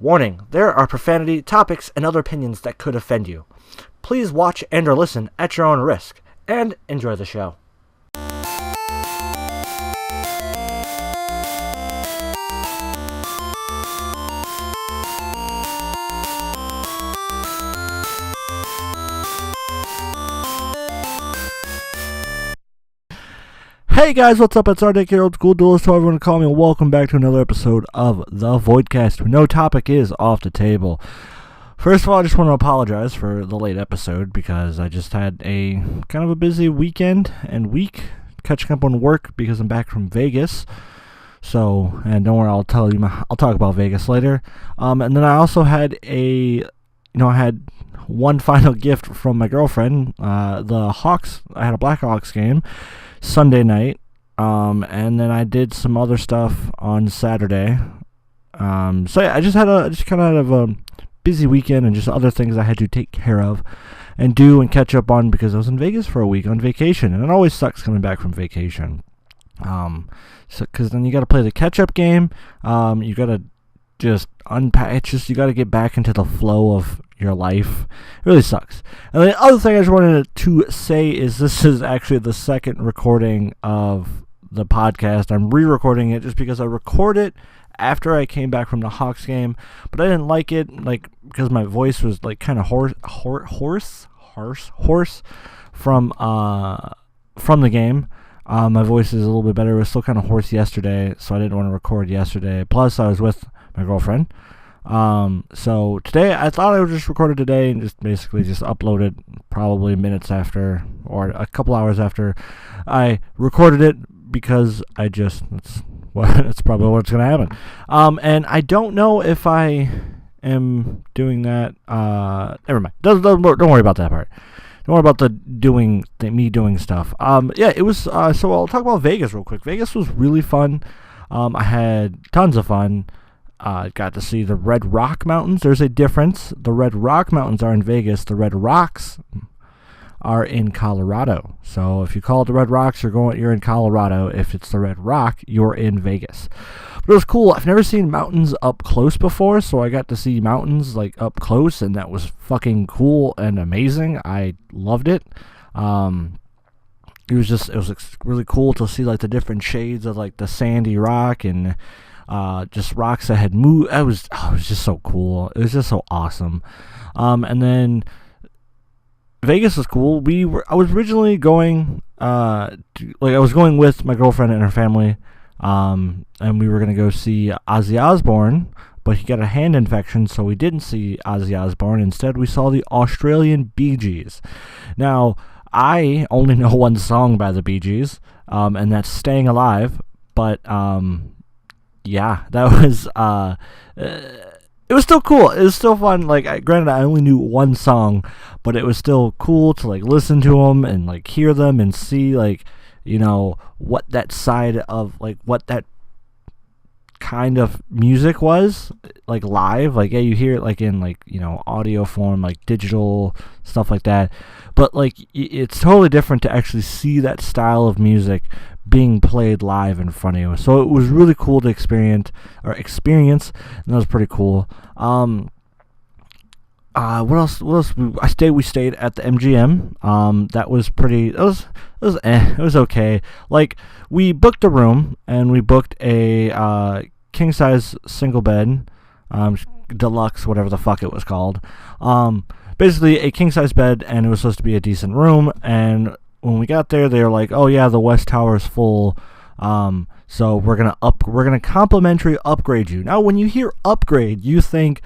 Warning, there are profanity, topics, and other opinions that could offend you. Please watch and or listen at your own risk, and enjoy the show. Hey guys, what's up? It's RDiK here, Old School Duelist, however you want to call me, and welcome back to another episode of the Voidcast. No topic is off the table. First of all, I just want to apologize for the late episode because I just had a kind of a busy weekend and week catching up on work because I'm back from Vegas. So, and don't worry, I'll talk about Vegas later. And then I also had I had one final gift from my girlfriend. The Hawks. I had a Blackhawks game Sunday night, and then I did some other stuff on Saturday. So yeah, I just kind of had a busy weekend and just other things I had to take care of and do and catch up on because I was in Vegas for a week on vacation, and it always sucks coming back from vacation. Because then you got to play the catch-up game. You got to just unpack. It's just you got to get back into the flow of your life. It really sucks. And the other thing I just wanted to say is this is actually the second recording of the podcast. I'm re-recording it just because I recorded it after I came back from the Hawks game, but I didn't like it, because my voice was kind of hoarse from the game. My voice is a little bit better. It was still kind of hoarse yesterday, so I didn't want to record yesterday. Plus, I was with my girlfriend. So today, I thought I would just record it today and just basically just upload it probably minutes after or a couple hours after I recorded it because it's probably what's going to happen. And I don't know if I am doing that. Never mind. Don't worry about that part. Don't worry about me doing stuff. Yeah, it was, so I'll talk about Vegas real quick. Vegas was really fun. I had tons of fun. Got to see the Red Rock Mountains. There's a difference. The Red Rock Mountains are in Vegas. The Red Rocks are in Colorado. So if you call it the Red Rocks, you're in Colorado. If it's the Red Rock, you're in Vegas. But it was cool. I've never seen mountains up close before, so I got to see mountains up close, and that was fucking cool and amazing. I loved it. It was really cool to see the different shades of the sandy rock and just rocks that had moved. It was just so cool. It was just so awesome. And then Vegas was cool. I was originally going, I was going with my girlfriend and her family, and we were gonna go see Ozzy Osbourne, but he got a hand infection, so we didn't see Ozzy Osbourne. Instead, we saw the Australian Bee Gees. Now, I only know one song by the Bee Gees, and that's "Staying Alive," but yeah, that was, it was still cool. It was still fun. Granted, I only knew one song, but it was still cool to, listen to them and, hear them and see, what that side of, what that kind of music was, live. Yeah, you hear it, in, audio form, digital, stuff like that. But, it's totally different to actually see that style of music being played live in front of you. So it was really cool to experience, and that was pretty cool. What else? We stayed at the MGM. That was pretty. It was okay. We booked a room, and we booked a king size single bed, deluxe, whatever the fuck it was called. Basically a king size bed, and it was supposed to be a decent room. And when we got there, they were like, "Oh yeah, the West Tower is full. So we're gonna complimentary upgrade you." Now, when you hear upgrade, you think,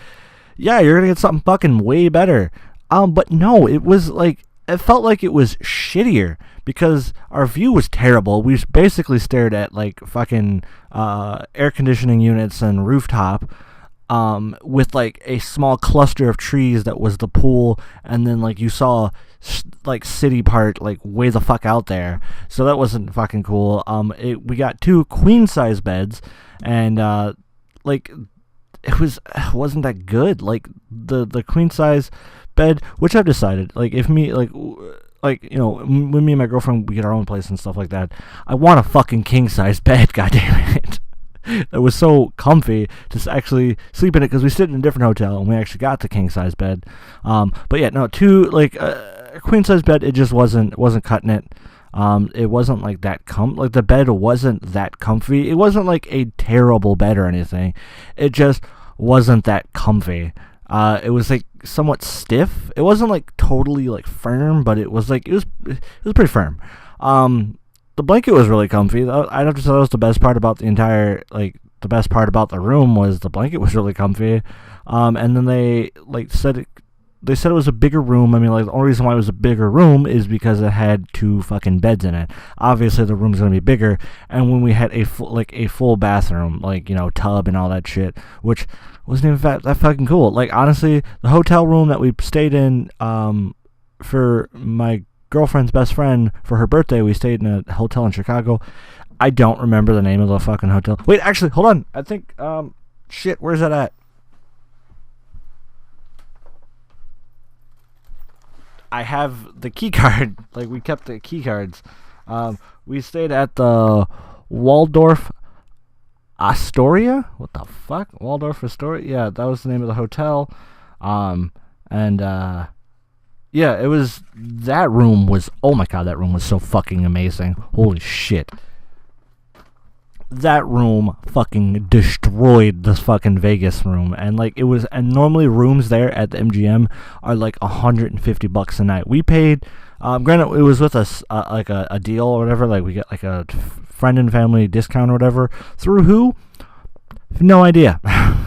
yeah, you're gonna get something fucking way better. But no, it was it felt like it was shittier because our view was terrible. We basically stared at fucking air conditioning units and rooftop, with a small cluster of trees that was the pool, and then you saw city part way the fuck out there. So that wasn't fucking cool. We got 2 queen size beds, and it wasn't that good. The queen size bed, which I've decided, if me, when me and my girlfriend, we get our own place and stuff like that, I want a fucking king size bed, goddammit. it was so comfy to actually sleep in it, because we stayed in a different hotel and we actually got the king size bed. But yeah, no, a queen size bed, it just wasn't cutting it. It wasn't like that like the bed wasn't that comfy. It wasn't like a terrible bed or anything. It just wasn't that comfy. It was like somewhat stiff. It wasn't like totally like firm, but it was pretty firm. The blanket was really comfy. I'd have to say that was the best part about the best part about the room was the blanket was really comfy. And then they said it was a bigger room. I mean, like, the only reason why it was a bigger room is because it had 2 fucking beds in it. Obviously, the room's gonna be bigger. And when we had a full bathroom, tub and all that shit, which wasn't even that fucking cool. Like, honestly, the hotel room that we stayed in, for my girlfriend's best friend, for her birthday, we stayed in a hotel in Chicago. I don't remember the name of the fucking hotel. Wait, actually, hold on. I think, shit, where's that at? I have the key card. Like, we kept the key cards. We stayed at the Waldorf Astoria? What the fuck? Waldorf Astoria? Yeah, that was the name of the hotel. Yeah, it was, that room was, oh my god, that room was so fucking amazing. Holy shit. That room fucking destroyed this fucking Vegas room. And and normally rooms there at the MGM are like $150 a night. We paid, granted it was with us, like a deal or whatever, like we get like a friend and family discount or whatever. Through who? No idea.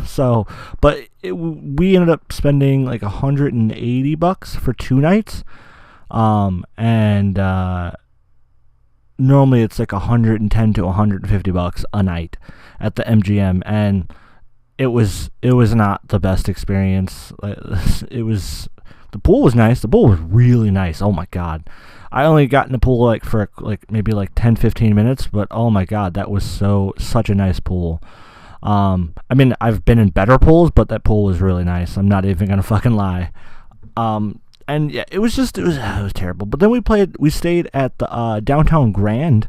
So, but we ended up spending like $180 for 2 nights. Normally it's like $110 to $150 a night at the MGM, and it was not the best experience. The pool was nice. The pool was really nice. Oh my god. I only got in the pool for maybe 10-15 minutes, but oh my god, that was such a nice pool. I mean, I've been in better pools, but that pool was really nice. I'm not even gonna fucking lie. And yeah, it was terrible. But then we stayed at the Downtown Grand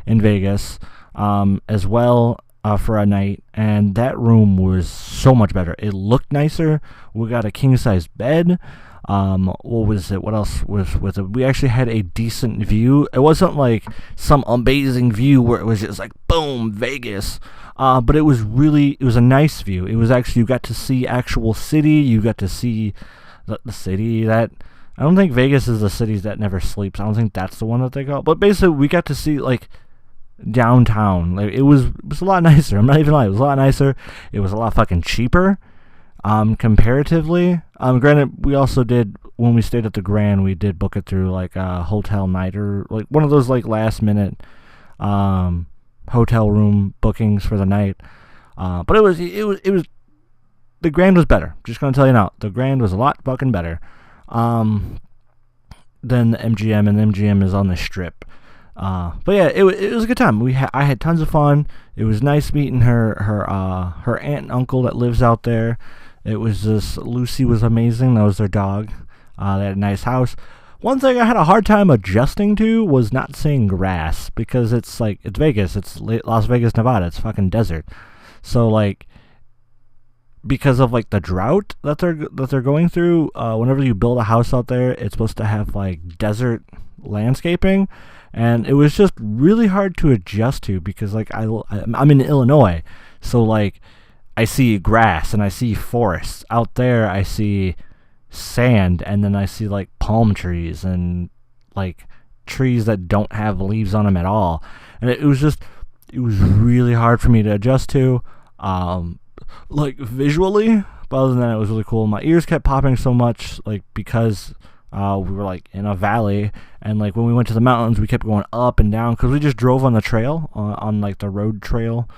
in Vegas, as well, for a night, and that room was so much better. It looked nicer. We got a king size bed. What was it? What else was with it? We actually had a decent view. It wasn't like some amazing view where it was just like boom, Vegas. But it was a nice view. It was actually, you got to see actual city. You got to see the city that, I don't think Vegas is the city that never sleeps. I don't think that's the one that they call. But basically, we got to see downtown. It was a lot nicer. I'm not even lying. It was a lot nicer. It was a lot fucking cheaper, comparatively. Granted, we also did, when we stayed at the Grand, we did book it through a hotel night, or one of those last minute hotel room bookings for the night. But it was the Grand was better. Just gonna tell you now, the Grand was a lot fucking better than the MGM, and the MGM is on the Strip. But yeah, it was a good time. I had tons of fun. It was nice meeting her aunt and uncle that lives out there. It was just, Lucy was amazing. That was their dog. They had a nice house. One thing I had a hard time adjusting to was not seeing grass, because it's Vegas. It's Las Vegas, Nevada. It's fucking desert. So because of the drought that they're going through, whenever you build a house out there, it's supposed to have desert landscaping, and it was just really hard to adjust to, because I'm in Illinois, so I see grass and I see forests. Out there I see sand, and then I see palm trees and trees that don't have leaves on them at all, and it was really hard for me to adjust to. Visually, but other than that, it was really cool. My ears kept popping so much, because we were in a valley, and when we went to the mountains, we kept going up and down, because we just drove on the trail, on the road trail,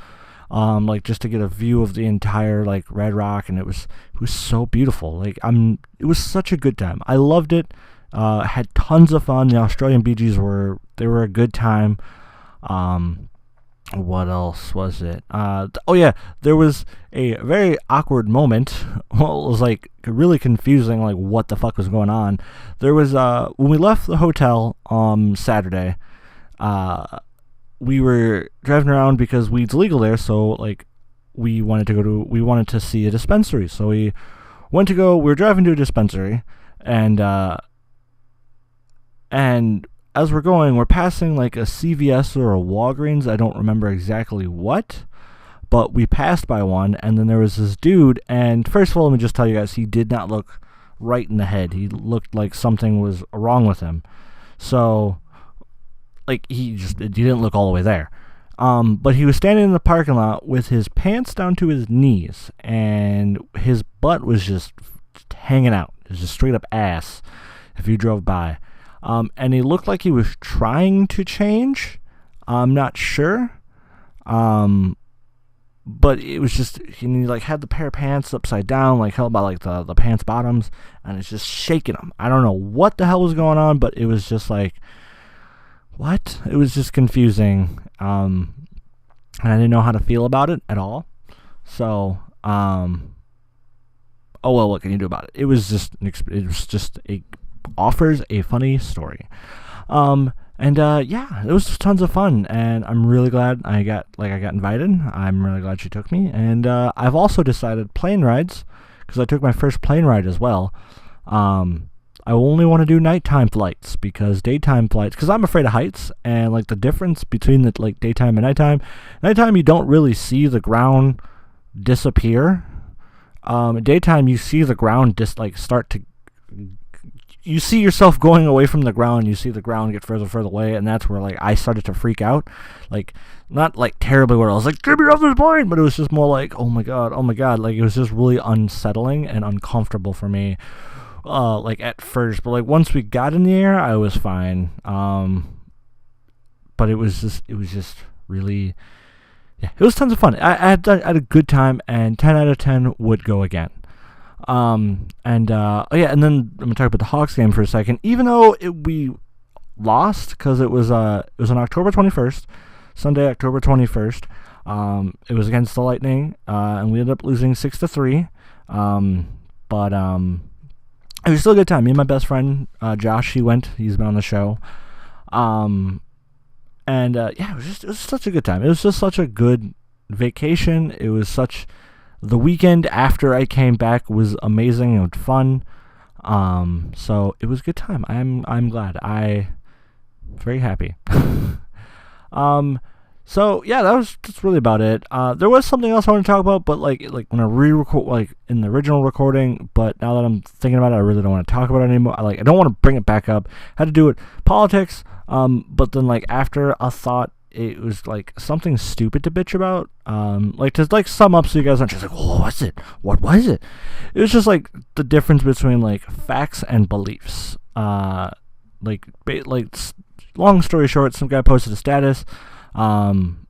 just to get a view of the entire Red Rock, and it was so beautiful. It was such a good time. I loved it. Had tons of fun. The Australian Bee Gees were a good time. What else was it? Oh yeah, there was a very awkward moment. Well, it was really confusing, what the fuck was going on. There was when we left the hotel on Saturday, we were driving around because weed's legal there, so like we wanted to see a dispensary. So we were driving to a dispensary, and as we're going, we're passing like a CVS or a Walgreens. I don't remember exactly what, but we passed by one, and then there was this dude, and first of all, let me just tell you guys, he did not look right in the head. He looked like something was wrong with him. So, like, he didn't look all the way there. But he was standing in the parking lot with his pants down to his knees, and his butt was just hanging out. It was just straight up ass if you drove by. And he looked like he was trying to change. I'm not sure. But it was just, he like had the pair of pants upside down, like held by like the pants bottoms, and it's just shaking them. I don't know what the hell was going on, but it was just like, what? It was just confusing. And I didn't know how to feel about it at all. So, oh well, what can you do about it? It was just offers a funny story. Yeah, it was tons of fun, and I'm really glad I got invited. I'm really glad she took me, and I've also decided plane rides, because I took my first plane ride as well. I only want to do nighttime flights, because daytime flights, because I'm afraid of heights, and like the difference between the like daytime and nighttime you don't really see the ground disappear. Daytime you see the ground start to. You see yourself going away from the ground, you see the ground get further and further away, and that's where, like, I started to freak out. Like, not, like, terribly where I was like, get me off this plane, but it was just more like, oh my god, like, it was just really unsettling and uncomfortable for me, like, at first, but, like, once we got in the air, I was fine, but it was just really, yeah, it was tons of fun. I had a good time, and 10 out of 10 would go again. And then I'm gonna talk about the Hawks game for a second. Even though we lost, because it was on October 21st, Sunday, October 21st. It was against the Lightning, and we ended up losing 6-3. But it was still a good time. Me and my best friend Josh, he's been on the show. Yeah, it was such a good time. It was just such a good vacation. It was the weekend after I came back was amazing and fun. So it was a good time. I'm glad. I'm very happy. So yeah, that's really about it. There was something else I want to talk about, but like when I re-record, like in the original recording, but now that I'm thinking about it, I really don't want to talk about it anymore. I don't want to bring it back up. Had to do it. Politics. But then like after a thought, it was like something stupid to bitch about. Like to like sum up so you guys aren't just like, oh, what's it? What was it? It was just like the difference between like facts and beliefs. Like long story short, some guy posted a status. And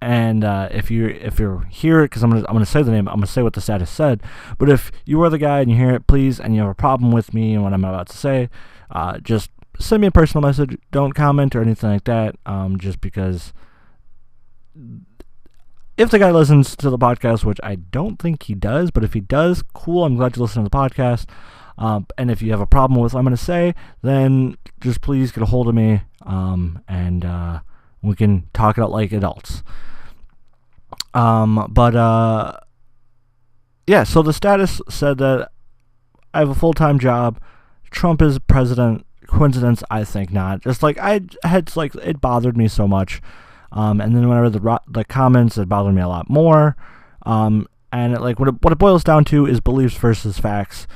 if you're here, because I'm gonna say the name, I'm gonna say what the status said. But if you are the guy and you hear it, please, and you have a problem with me and what I'm about to say, just send me a personal message. Don't comment or anything like that. Just because if the guy listens to the podcast, which I don't think he does, but if he does, cool. I'm glad you listen to the podcast. And if you have a problem with what I'm going to say, then just please get a hold of me, and we can talk it out like adults. Yeah, so the status said that I have a full-time job. Trump is president. Coincidence? I think not. Just like I had, like, it bothered me so much. And then when I read the comments, it bothered me a lot more. And what it boils down to is beliefs versus facts.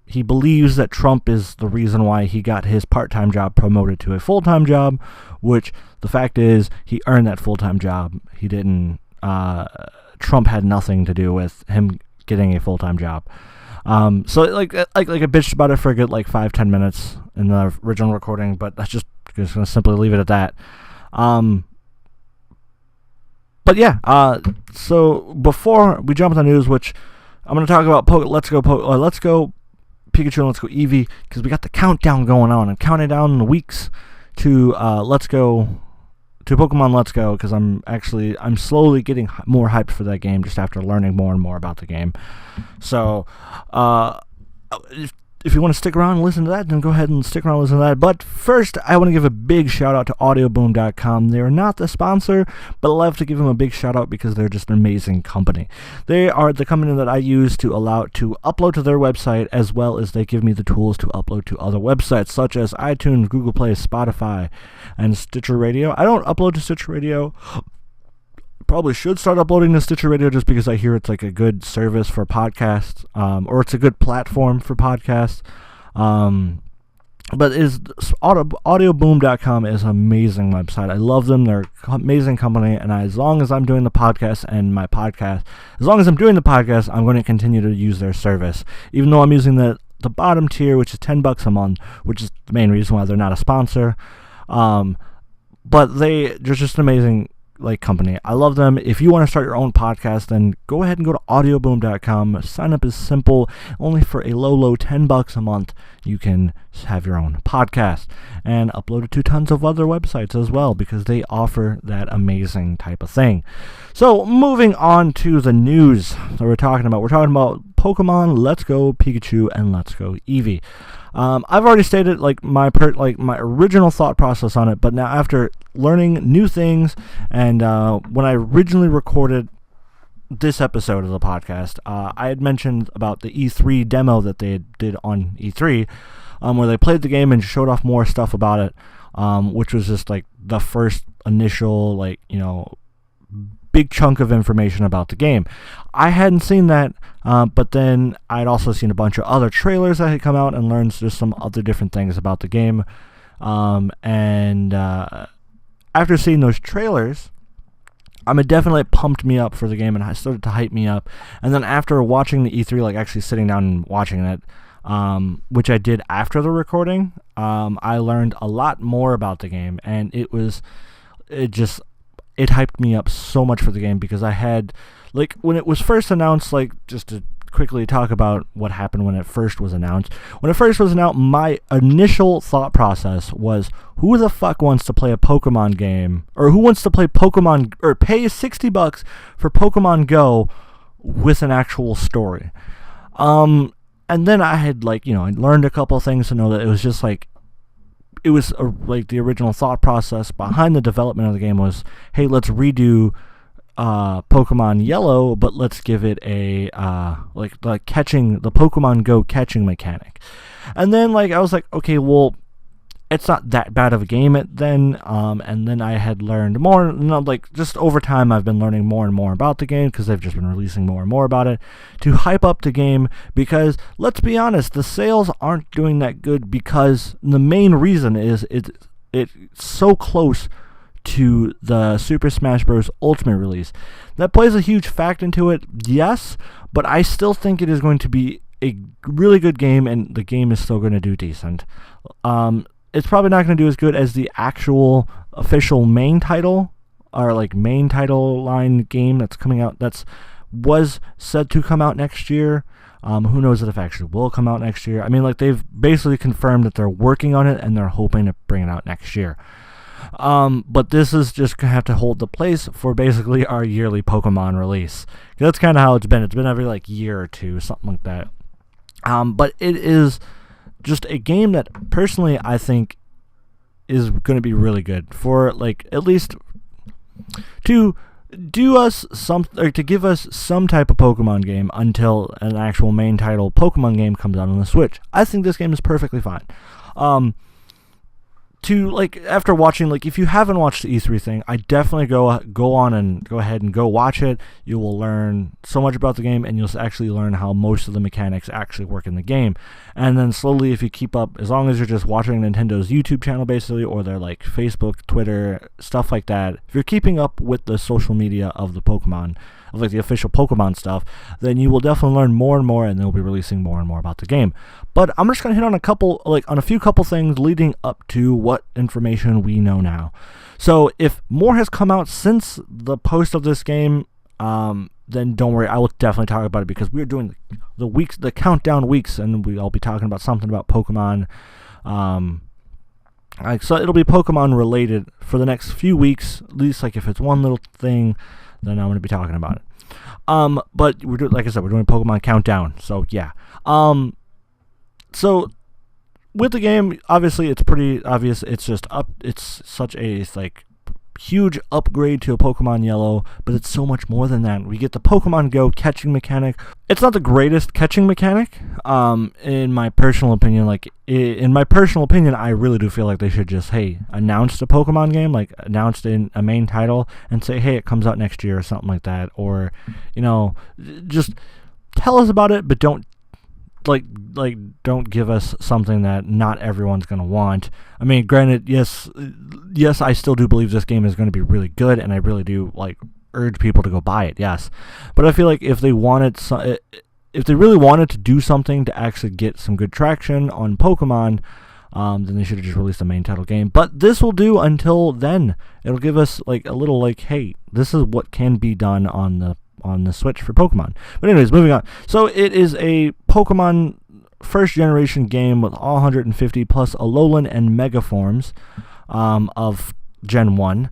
He believes that Trump is the reason why he got his part-time job promoted to a full-time job, which the fact is he earned that full-time job. He didn't. Trump had nothing to do with him getting a full-time job. So like I bitched about it for a good 5-10 minutes in the original recording, but that's just gonna simply leave it at that. But yeah, so before we jump into the news, which I'm gonna talk about Let's Go Pikachu and Let's Go Eevee, because we got the countdown going on and counting down the weeks to Pokemon Let's Go, because I'm slowly getting more hyped for that game just after learning more and more about the game. So if you want to stick around and listen to that, then go ahead and stick around and listen to that. But first, I want to give a big shout out to audioboom.com. They're not the sponsor, but I love to give them a big shout out because they're just an amazing company. They are the company that I use to allow to upload to their website, as well as they give me the tools to upload to other websites such as iTunes, Google Play, Spotify, and Stitcher Radio. I don't upload to Stitcher Radio. Probably should start uploading to Stitcher Radio just because I hear it's like a good service for podcasts, or it's a good platform for podcasts. But audioboom.com is an amazing website. I love them. They're an amazing company, and as long as I'm doing the podcast, I'm going to continue to use their service, even though I'm using the bottom tier, which is $10 a month, which is the main reason why they're not a sponsor. But they're just an amazing company. I love them. If you want to start your own podcast, then go ahead and go to audioboom.com. Sign up is simple. Only for a low $10 a month, you can have your own podcast and upload it to tons of other websites as well, because they offer that amazing type of thing. So moving on to the news that we're talking about. We're talking about Pokemon Let's Go Pikachu and Let's Go Eevee. I've already stated my original thought process on it, but now after learning new things, and when I originally recorded this episode of the podcast, I had mentioned about the E3 demo that they did on E3, where they played the game and showed off more stuff about it, which was just the first initial big chunk of information about the game. I hadn't seen that, but then I'd also seen a bunch of other trailers that had come out and learned just some other different things about the game. And after seeing those trailers, it definitely pumped me up for the game, and it started to hype me up. And then after watching the E3, actually sitting down and watching it, which I did after the recording, I learned a lot more about the game, and it hyped me up so much for the game, because I had, when it was first announced, just to quickly talk about what happened when it first was announced. When it first was announced, my initial thought process was, who the fuck wants to play a Pokemon game, or who wants to play Pokemon, or pay $60 for Pokemon Go with an actual story? And then I had, I learned a couple of things to know that it was just it was the original thought process behind the development of the game was, hey, let's redo Pokemon Yellow, but let's give it a catching, the Pokemon Go catching mechanic. And then I was like, okay, well, it's not that bad of a game then, and then I had learned more, just over time I've been learning more and more about the game, because they've just been releasing more and more about it, to hype up the game, because, let's be honest, the sales aren't doing that good, because the main reason is it's so close to the Super Smash Bros. Ultimate release. That plays a huge factor into it, yes, but I still think it is going to be a really good game, and the game is still going to do decent. It's probably not going to do as good as the actual official main title, or main title line game that's coming out, was said to come out next year. Who knows if it actually will come out next year. They've basically confirmed that they're working on it, and they're hoping to bring it out next year. But this is just going to have to hold the place for basically our yearly Pokemon release. That's kind of how it's been. It's been every year or two, something like that. But it is just a game that personally I think is going to be really good for at least to do us some, or to give us some type of Pokemon game until an actual main title Pokemon game comes out on the Switch. I think this game is perfectly fine. After watching, if you haven't watched the E3 thing, I definitely go ahead and go watch it. You will learn so much about the game, and you'll actually learn how most of the mechanics actually work in the game. And then slowly, if you keep up, as long as you're just watching Nintendo's YouTube channel basically, or their Facebook, Twitter, stuff like that, if you're keeping up with the social media of the Pokemon, of the official Pokemon stuff, then you will definitely learn more and more, and they'll be releasing more and more about the game. But I'm just going to hit on a few things leading up to what information we know now. So if more has come out since the post of this game, then don't worry, I will definitely talk about it, because we're doing the countdown weeks, and I'll be talking about something about Pokemon. So it'll be Pokemon related for the next few weeks, at least if it's one little thing, then I'm going to be talking about it. But we're doing, like I said, we're doing Pokemon countdown, so yeah. So with the game, obviously it's pretty obvious. It's just it's such a like huge upgrade to a Pokemon Yellow, but it's so much more than that. We get the Pokemon Go catching mechanic. It's not the greatest catching mechanic, in my personal opinion. I really do feel like they should just, announce the Pokemon game, like announced in a main title, and say, hey, it comes out next year or something like that, or just tell us about it, but don't give us something that not everyone's going to want. I mean, granted, yes, I still do believe this game is going to be really good, and I really do urge people to go buy it, yes. But I feel like if they really wanted to do something to actually get some good traction on Pokemon, then they should have just released the main title game. But this will do until then. It'll give us a little hey, this is what can be done on the Switch for Pokemon. But anyways, moving on. So it is a Pokemon first generation game with all 150 plus Alolan and Mega forms of Gen 1.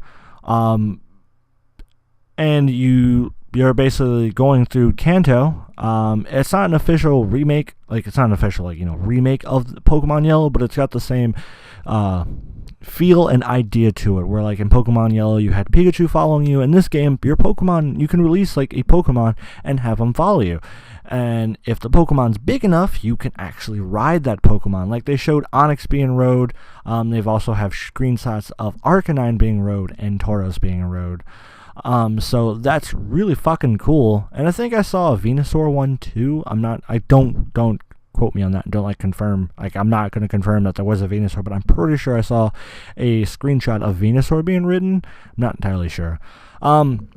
And you're basically going through Kanto. It's not an official remake, remake of the Pokemon Yellow, but it's got the same feel and idea to it, where in Pokemon Yellow you had Pikachu following you. In this game, your Pokemon, you can release a Pokemon and have them follow you, and if the Pokemon's big enough, you can actually ride that Pokemon. They showed Onix being rode. They've also have screenshots of Arcanine being rode and Tauros being rode. So that's really fucking cool, and I think I saw a Venusaur one too. I don't quote me on that. Don't confirm. I'm not going to confirm that there was a Venusaur, but I'm pretty sure I saw a screenshot of Venusaur being ridden. I'm not entirely sure. And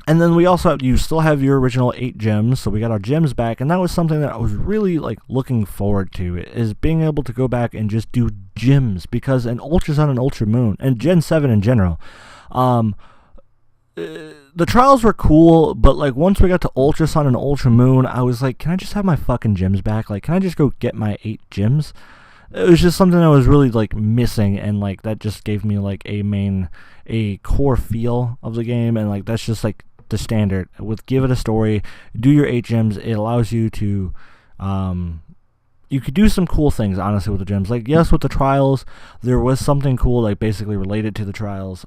then we also you still have your original 8 gems, so we got our gems back, and that was something that I was really looking forward to, is being able to go back and just do gyms, because in Ultra Sun and Ultra Moon, and Gen 7 in general, the trials were cool, but once we got to Ultra Sun and Ultra Moon, I was can I just have my fucking gems back? Can I just go get my 8 gems? It was just something I was really missing, and that just gave me a core feel of the game, and that's just the standard. With give it a story, do your 8 gems. It allows you to you could do some cool things, honestly, with the gems. Yes, with the trials, there was something cool basically related to the trials.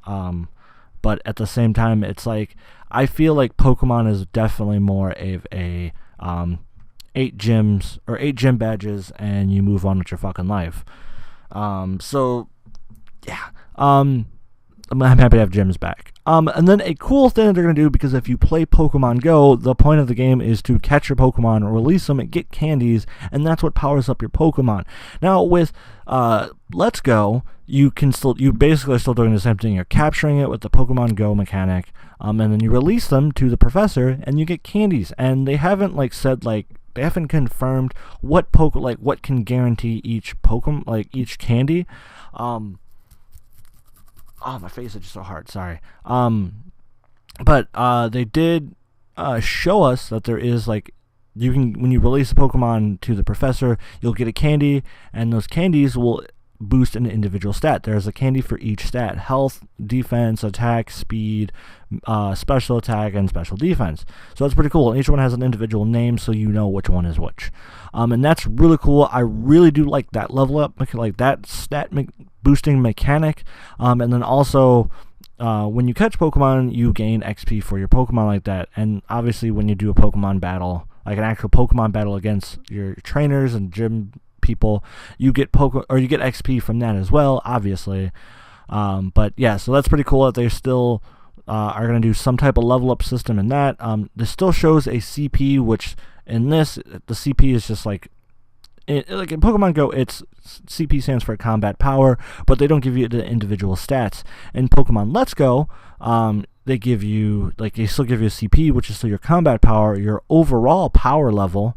But at the same time, it's I feel like Pokemon is definitely more of a 8 gyms or 8 gym badges, and you move on with your fucking life. So yeah, I'm happy to have gyms back. And then a cool thing that they're going to do, because if you play Pokemon Go, the point of the game is to catch your Pokemon, release them, and get candies, and that's what powers up your Pokemon. Now, with Let's Go, you basically are still doing the same thing. You're capturing it with the Pokemon Go mechanic, and then you release them to the professor, and you get candies. And they haven't they haven't confirmed what what can guarantee each Pokemon, each candy. Oh, my face is just so hard. Sorry. But they did show us that there is you can, when you release a Pokemon to the professor, you'll get a candy, and those candies will boost an individual stat. There's a candy for each stat: health, defense, attack, speed, special attack, and special defense. So that's pretty cool. And each one has an individual name, so you know which one is which. And that's really cool. I really do like that level up, that stat boosting mechanic. And then also, when you catch Pokemon, you gain XP for your Pokemon like that. And obviously, when you do a Pokemon battle, an actual Pokemon battle against your trainers and gym people, you get you get XP from that as well, obviously. But yeah, so that's pretty cool that they still are going to do some type of level up system in that. This still shows a CP, which in this, the CP is just in Pokemon Go, it's CP stands for combat power, but they don't give you the individual stats. In Pokemon Let's Go, they give you they still give you a CP, which is still your combat power, your overall power level,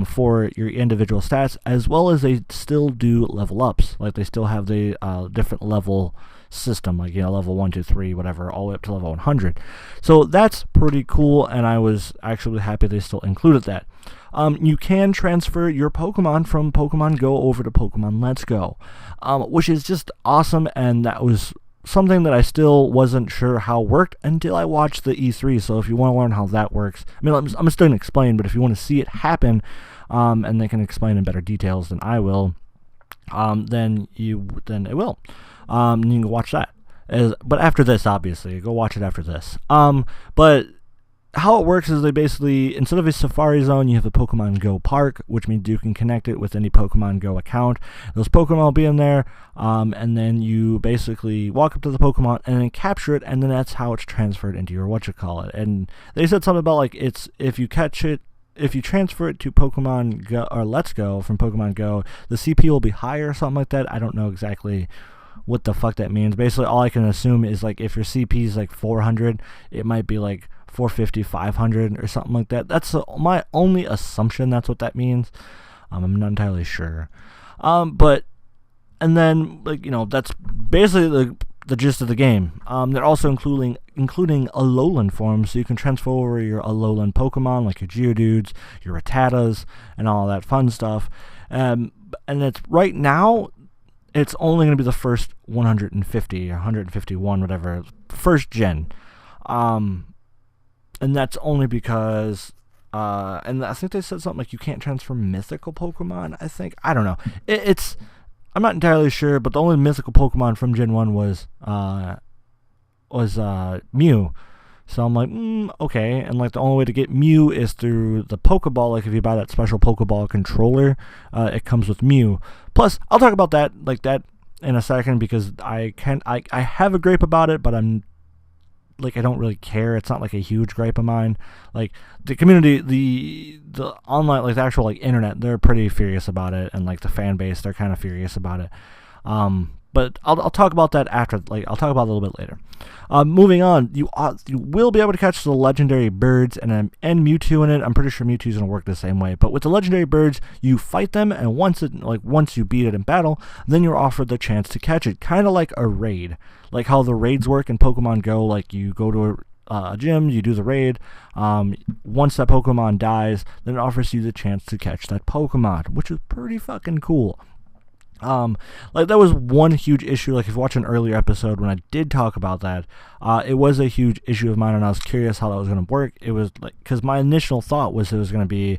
for your individual stats, as well as they still do level ups. They still have the different level system, level 1, 2, 3, whatever, all the way up to level 100. So that's pretty cool, and I was actually happy they still included that. You can transfer your Pokemon from Pokemon Go over to Pokemon Let's Go, which is just awesome, and that was something that I still wasn't sure how it worked until I watched the E3. So if you want to learn how that works, I mean, I'm still going to explain, but if you want to see it happen, and they can explain in better details than I will, then it will. You can watch that. But after this, obviously, go watch it after this. But how it works is they basically, instead of a Safari Zone, you have a Pokemon Go Park, which means you can connect it with any Pokemon Go account. Those Pokemon will be in there, and then you basically walk up to the Pokemon and then capture it, and then that's how it's transferred into your whatchamacallit. And they said something about, like, if you catch it, if you transfer it to Pokemon Go or Let's Go from Pokemon Go, the CP will be higher or something like that. I don't know exactly what the fuck that means. Basically, all I can assume is, like, if your CP is like 400, it might be like 450, 500 or something like that. That's my only assumption. That's what that means. I'm not entirely sure. But and then, like, that's basically the gist of the game. They're also including Alolan forms, so you can transfer over your Alolan Pokemon, like your Geodudes, your Rattatas, and all that fun stuff. And it's right now, it's only going to be the first 150 or 151, whatever, first gen. And that's only because, and I think they said something like you can't transfer mythical Pokemon, I think. I don't know. I'm not entirely sure, but the only mythical Pokemon from Gen 1 was Mew. So I'm like, okay. And, like, the only way to get Mew is through the Pokeball. Like, if you buy that special Pokeball controller, it comes with Mew. Plus, I'll talk about that in a second, because I have a gripe about it, but I don't really care. It's not like a huge gripe of mine. Like, the community, the online, like, the actual, like, internet, they're pretty furious about it, and, like, the fan base, they're kind of furious about it. But I'll talk about that after. Like, I'll talk about it a little bit later. Moving on, you will be able to catch the legendary birds and Mewtwo in it. I'm pretty sure Mewtwo's gonna work the same way. But with the legendary birds, you fight them, and once you beat it in battle, then you're offered the chance to catch it, kind of like a raid, like how the raids work in Pokemon Go. Like, you go to a gym, you do the raid. Once that Pokemon dies, then it offers you the chance to catch that Pokemon, which is pretty fucking cool. Like, that was one huge issue. Like, if you watch an earlier episode when I did talk about that, it was a huge issue of mine, and I was curious how that was going to work. It was like, because my initial thought was it was going to be,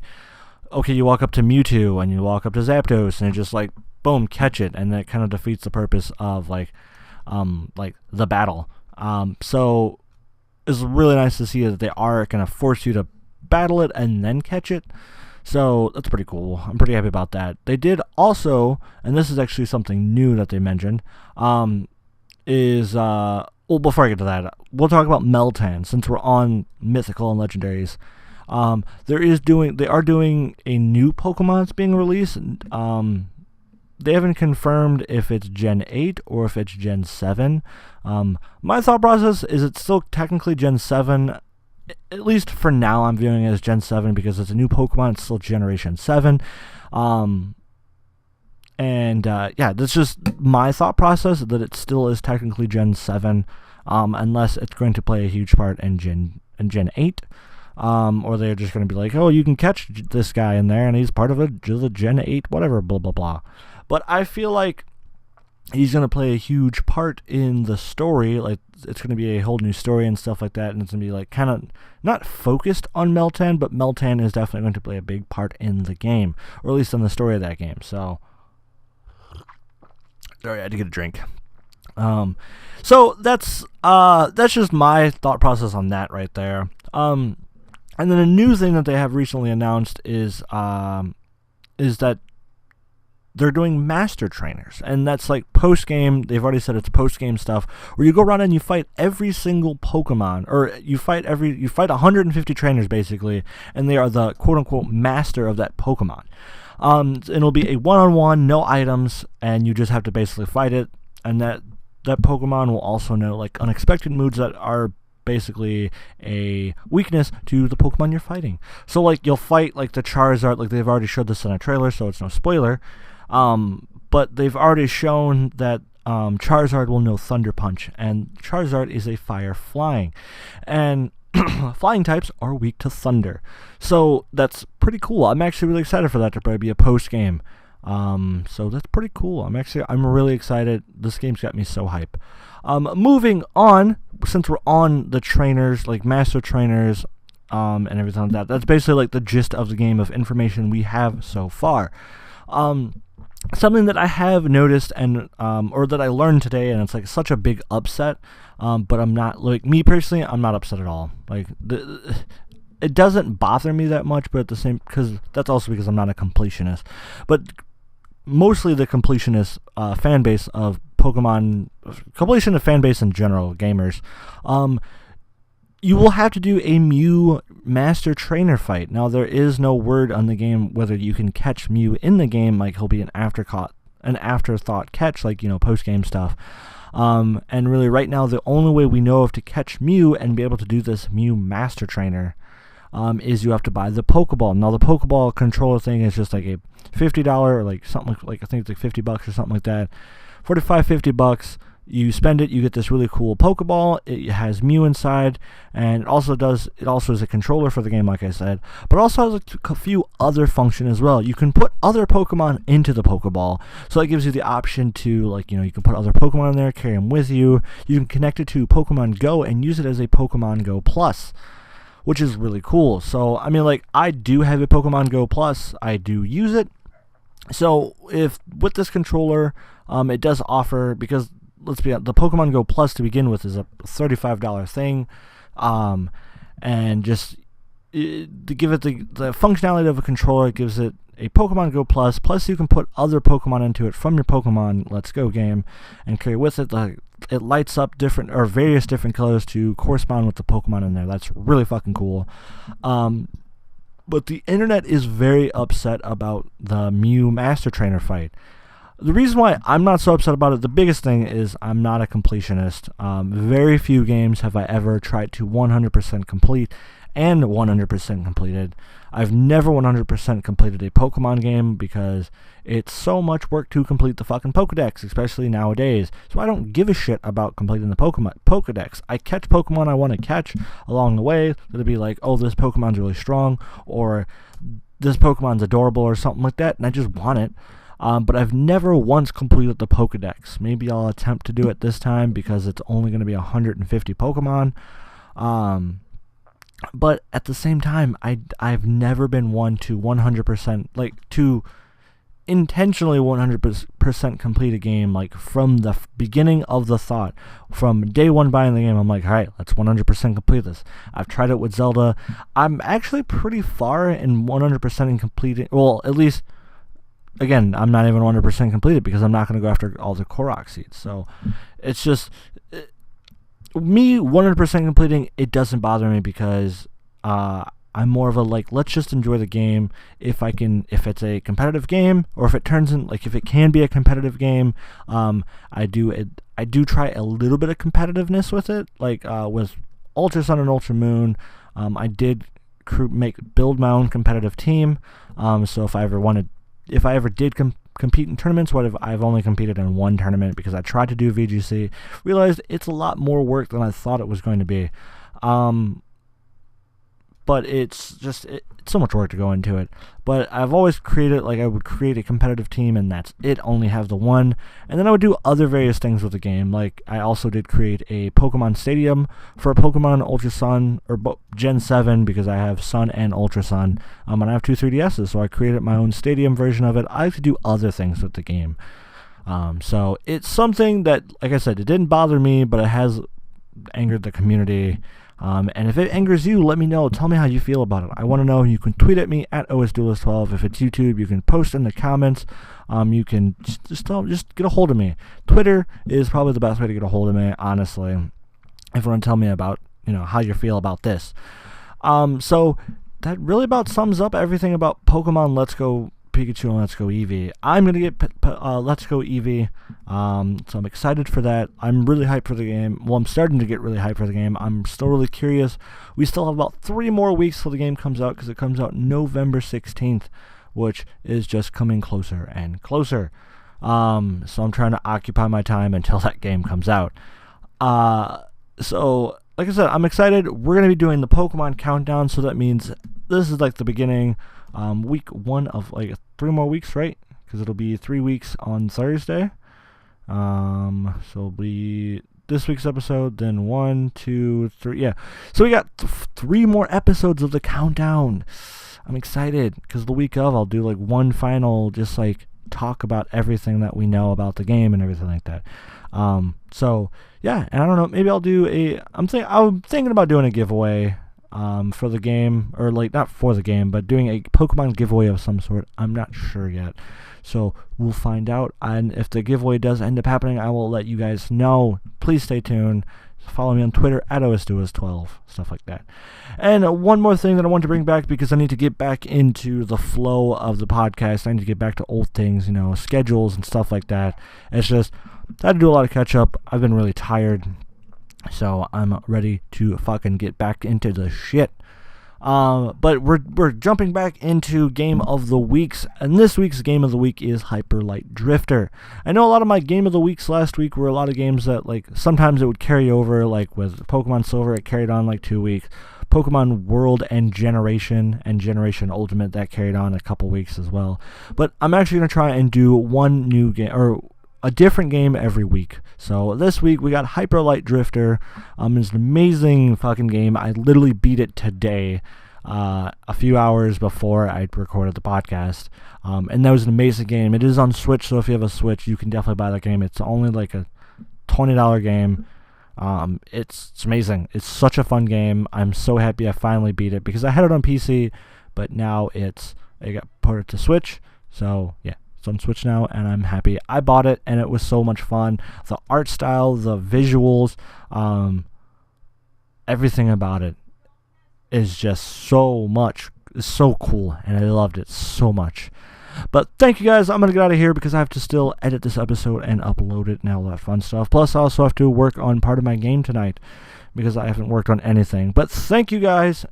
okay, you walk up to Mewtwo and you walk up to Zapdos and you just, like, boom, catch it, and that kind of defeats the purpose of like the battle. So it's really nice to see that they are going to force you to battle it and then catch it. So that's pretty cool. I'm pretty happy about that. They did also, and this is actually something new that they mentioned, well, before I get to that, we'll talk about Meltan, since we're on mythical and legendaries. They are doing a new Pokemon that's being released. They haven't confirmed if it's Gen 8 or if it's Gen 7. My thought process is it's still technically Gen 7. At least for now, I'm viewing it as Gen 7 because it's a new Pokemon. It's still Generation 7. That's just my thought process, that it still is technically Gen 7, unless it's going to play a huge part in Gen 8. Or they're just going to be like, oh, you can catch this guy in there, and he's part of the Gen 8, whatever, blah, blah, blah. But I feel like he's going to play a huge part in the story. Like, it's going to be a whole new story and stuff like that, and it's going to be, like, kind of not focused on Meltan, but Meltan is definitely going to play a big part in the game, or at least in the story of that game. So, sorry, I had to get a drink. So that's just my thought process on that right there. And then a new thing that they have recently announced is that they're doing master trainers, and that's like post-game. They've already said it's post-game stuff where you go around and you fight every single Pokemon, or you fight 150 trainers basically, and they are the quote-unquote master of that Pokemon. It'll be a one-on-one, no items, and you just have to basically fight it, and that Pokemon will also know, like, unexpected moves that are basically a weakness to the Pokemon you're fighting. So, like, you'll fight, like, the Charizard, like, they've already showed this in a trailer, so it's no spoiler. But they've already shown that Charizard will know Thunder Punch, and Charizard is a fire flying, and flying types are weak to thunder. So that's pretty cool. I'm actually really excited for that to probably be a post game. So that's pretty cool. I'm really excited. This game's got me so hype. Moving on, since we're on the trainers, like master trainers, and everything like that, that's basically like the gist of the game of information we have so far. Something that I have noticed and or that I learned today, and it's like such a big upset, but I'm not, like, me personally, I'm not upset at all. Like, it doesn't bother me that much, but at the same, because that's also because I'm not a completionist, but mostly the completionist fan base of Pokemon, completionist fan base in general, gamers, you will have to do a Mew Master Trainer fight. Now, there is no word on the game whether you can catch Mew in the game, like he'll be an afterthought catch, like, post-game stuff. And really, right now, the only way we know of to catch Mew and be able to do this Mew Master Trainer is you have to buy the Pokeball. Now, the Pokeball controller thing is just like a $50 or like something like I think it's like $50 or something like that. $45-$50. You spend it, you get this really cool Pokeball. It has Mew inside, and it also is a controller for the game, like I said, but also has a few other functions as well. You can put other Pokemon into the Pokeball, so it gives you the option to, like, you can put other Pokemon in there, carry them with you. You can connect it to Pokemon Go and use it as a Pokemon Go Plus, which is really cool. So, I mean, like, I do have a Pokemon Go Plus. I do use it. So, if with this controller, it does offer, because let's be honest, the Pokemon Go Plus to begin with is a $35 thing, and just to give it the functionality of a controller, it gives it a Pokemon Go Plus. Plus, you can put other Pokemon into it from your Pokemon Let's Go game and carry with it. It lights up various different colors to correspond with the Pokemon in there. That's really fucking cool. But the internet is very upset about the Mew Master Trainer fight. The reason why I'm not so upset about it, the biggest thing is I'm not a completionist. Very few games have I ever tried to 100% complete and 100% completed. I've never 100% completed a Pokemon game because it's so much work to complete the fucking Pokedex, especially nowadays. So I don't give a shit about completing the Pokedex. I catch Pokemon I want to catch along the way. It'll be like, oh, this Pokemon's really strong, or this Pokemon's adorable, or something like that, and I just want it. But I've never once completed the Pokedex. Maybe I'll attempt to do it this time because it's only going to be 150 Pokemon. But at the same time, I've never been one to 100%, like, to intentionally 100% complete a game, like, from the beginning of the thought. From day one buying the game, I'm like, all right, let's 100% complete this. I've tried it with Zelda. I'm actually pretty far in 100% in completing, well, at least, again, I'm not even 100% completed because I'm not going to go after all the Korok seeds. So it's just, me 100% completing, it doesn't bother me because I'm more of a, like, let's just enjoy the game. If it's a competitive game, or if it turns in, like, if it can be a competitive game, I do try a little bit of competitiveness with it, like with Ultra Sun and Ultra Moon. I did build my own competitive team. So if I ever did compete in tournaments, I've only competed in one tournament because I tried to do VGC, realized it's a lot more work than I thought it was going to be. But it's so much work to go into it. But I've always created, like, I would create a competitive team, and that's it, only have the one. And then I would do other various things with the game. Like, I also did create a Pokemon Stadium for Pokemon Ultra Sun, or Gen 7, because I have Sun and Ultra Sun. And I have two 3DSs, so I created my own Stadium version of it. I like to do other things with the game. So it's something that, like I said, it didn't bother me, but it has angered the community. And if it angers you, let me know. Tell me how you feel about it. I want to know. You can tweet at me at OSDuelist12. If it's YouTube, you can post in the comments. You can just get a hold of me. Twitter is probably the best way to get a hold of me, honestly, if you want to tell me about, how you feel about this. So that really about sums up everything about Pokemon Let's Go Pikachu and Let's Go Eevee. I'm going to get Let's Go Eevee, so I'm excited for that. I'm really hyped for the game. Well, I'm starting to get really hyped for the game. I'm still really curious. We still have about 3 more weeks till the game comes out, because it comes out November 16th, which is just coming closer and closer. So I'm trying to occupy my time until that game comes out. So, like I said, I'm excited. We're going to be doing the Pokemon countdown, so that means this is like the beginning, week 1 of like 3 more weeks, right? because it'll be 3 weeks on Thursday. So it'll be this week's episode, then 1, 2, 3. Yeah. So we got 3 more episodes of the countdown. I'm excited because the week of I'll do like one final, just like talk about everything that we know about the game and everything like that. So yeah, and I don't know, maybe I'll do I'm thinking about doing a giveaway for the game, or like not for the game, but doing a Pokemon giveaway of some sort. I'm not sure yet, so we'll find out. And if the giveaway does end up happening, I will let you guys know. Please stay tuned. Follow me on Twitter at OSDuelist12, stuff like that. And one more thing that I want to bring back, because I need to get back into the flow of the podcast. I need to get back to old things, schedules and stuff like that. It's just, I had to do a lot of catch up. I've been really tired, so I'm ready to fucking get back into the shit. But we're jumping back into Game of the Weeks, and this week's Game of the Week is Hyper Light Drifter. I know a lot of my Game of the Weeks last week were a lot of games that, like, sometimes it would carry over, like with Pokemon Silver, it carried on like 2 weeks. Pokemon World and Generation Ultimate, that carried on a couple weeks as well. But I'm actually going to try and do one new game, or a different game every week. So this week we got Hyper Light Drifter. It's an amazing fucking game. I literally beat it today, a few hours before I recorded the podcast. And that was an amazing game. It is on Switch, so if you have a Switch, you can definitely buy that game. It's only like a $20 game. It's amazing. It's such a fun game. I'm so happy I finally beat it, because I had it on PC, but now I got ported to Switch. So yeah. It's on Switch now, and I'm happy I bought it, and it was so much fun. The art style, the visuals, everything about it is just so cool, and I loved it so much. But thank you guys. I'm going to get out of here because I have to still edit this episode and upload it and all that fun stuff. Plus, I also have to work on part of my game tonight because I haven't worked on anything. But thank you guys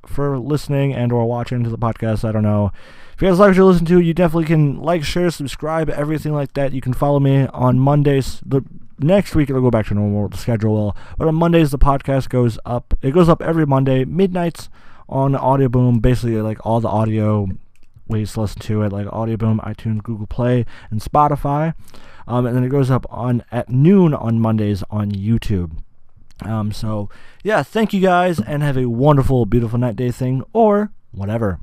for listening and or watching to the podcast. I don't know. If you guys like what you listen to, you definitely can like, share, subscribe, everything like that. You can follow me on Mondays. The next week it'll go back to normal, the schedule will. But on Mondays the podcast goes up. It goes up every Monday, midnights on Audio Boom. Basically like all the audio ways to listen to it, like Audio Boom, iTunes, Google Play, and Spotify. And then it goes up at noon on Mondays on YouTube. So yeah, thank you guys, and have a wonderful, beautiful night, day thing, or whatever.